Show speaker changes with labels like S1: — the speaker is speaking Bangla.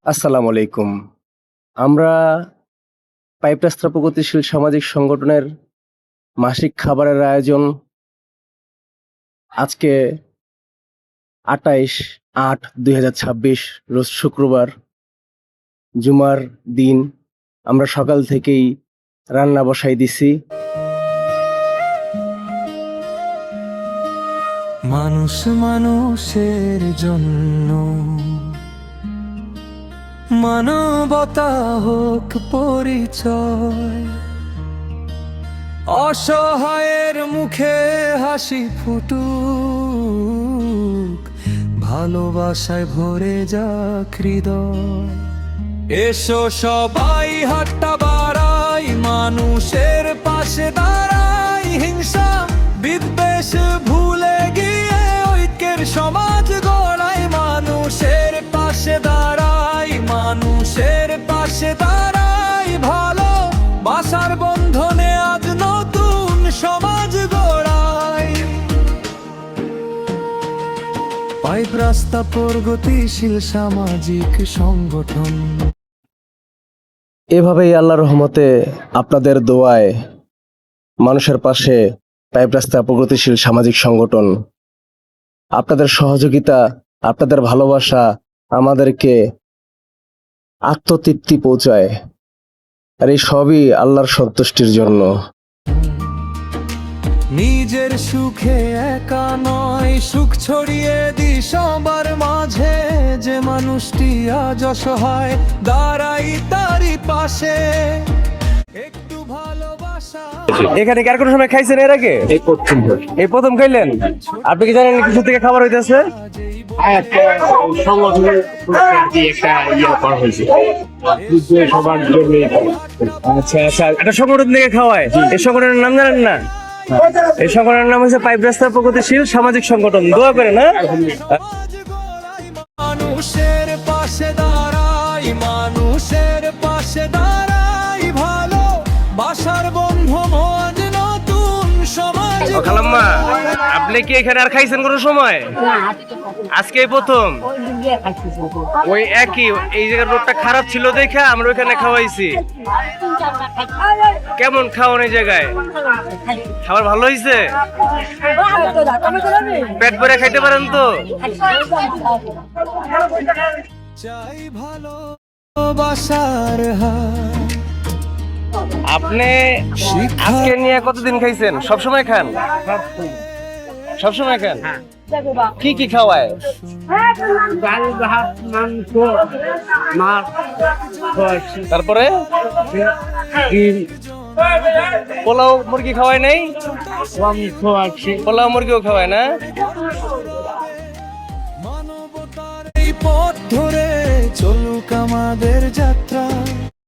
S1: আসসালামু আলাইকুম। আমরা পাইপ রাস্তা প্রগতিশীল সামাজিক সংগঠনের মাসিক খাবারের আয়োজন আজকে ২৮/৮/২০২৬ রোজ শুক্রবার জুমার দিন আমরা সকাল থেকেই রান্না বসাই দিছি।
S2: মানুষ মানুষের জন্য মানবতা হোক পরিচয়, অসহায়ের মুখে হাসি ফুটুক, ভালোবাসায় ভরে যাক হৃদয়। এসো সবাই হাতটা বাড়াই, মানুষের পাশে দাঁড়াই, হিংসা বিদ্বেষ ভুলে গিয়ে ঐক্যের সমাজ গড়াই। মানুষের পাশে দাঁড়াই, মানুষের পাশে দাঁড়াই, ভালো বাসার বন্ধনে আজ নতুন সমাজ গড়াই। পাইপ রাস্তা প্রগতিশীল সামাজিক সংগঠন।
S1: এভাবেই আল্লাহর রহমতে আপনাদের দোয়ায় মানুষের পাশে পাইপ রাস্তা প্রগতিশীল সামাজিক সংগঠন, আপনাদের সহযোগিতা, আপনাদের ভালোবাসা আমাদেরকে আত্মতৃপ্তি পৌঁছায়, আর এই সবই আল্লাহর সন্তুষ্টির জন্য।
S2: নিজের সুখে একা নয়, সুখ ছড়িয়ে দি সবার মাঝে। যে মানুষটি আজ অসহায়, দাঁড়াই তারই পাশে। একটু ভালোবাসা।
S1: এখানে কি আর কোনো সময় খাইছেন এর আগে? এই প্রথম খাইলেন? আপনি কি জানেন কিছু থেকে খাবার হইতেছে?
S3: সংগঠনের একটা করা হয়েছে সবার জন্য।
S1: আচ্ছা আচ্ছা, একটা সংগঠন থেকে খাওয়ায়। এই সংগঠনের নাম জানেন না? এই সংগঠনের নাম হচ্ছে পাইপ রাস্তা প্রগতিশীল সামাজিক সংগঠন। দোয়া করেন।
S2: মানুষের পাশে দাঁড়াই, মানুষের পাশে দাঁড়াই, ভালো বাসার বন্ধু মন নতুন সমাজ।
S1: খালাম্মা, আপনি কি এখানে আর খাইছেন কোনো সময়? আজকে প্রথম? ওই একই এই জায়গার রোডটা খারাপ ছিল দেখে আমরা ওইখানে খাওয়াইছি। কেমন খাওয়ান এই জায়গায়? খাবার ভালো হয়েছে? পেট ভরে খাইতে পারেন তো?
S2: চাই ভালো বাসার হাত।
S1: আপনি আজকে নিয়ে কতদিন খাইছেন? সবসময় খান? সবসময় খান? কি কি খাওয়ায়?
S3: ডাল ভাত মাংস মাছ
S1: তারপরে
S3: ডিম
S1: পোলাও মুরগি খাওয়ায় নাই?
S3: মাংস আছে।
S1: পোলাও মুরগিও খাওয়ায় না?
S2: মানবতার এই পথ ধরে চলুক আমাদের যাত্রা।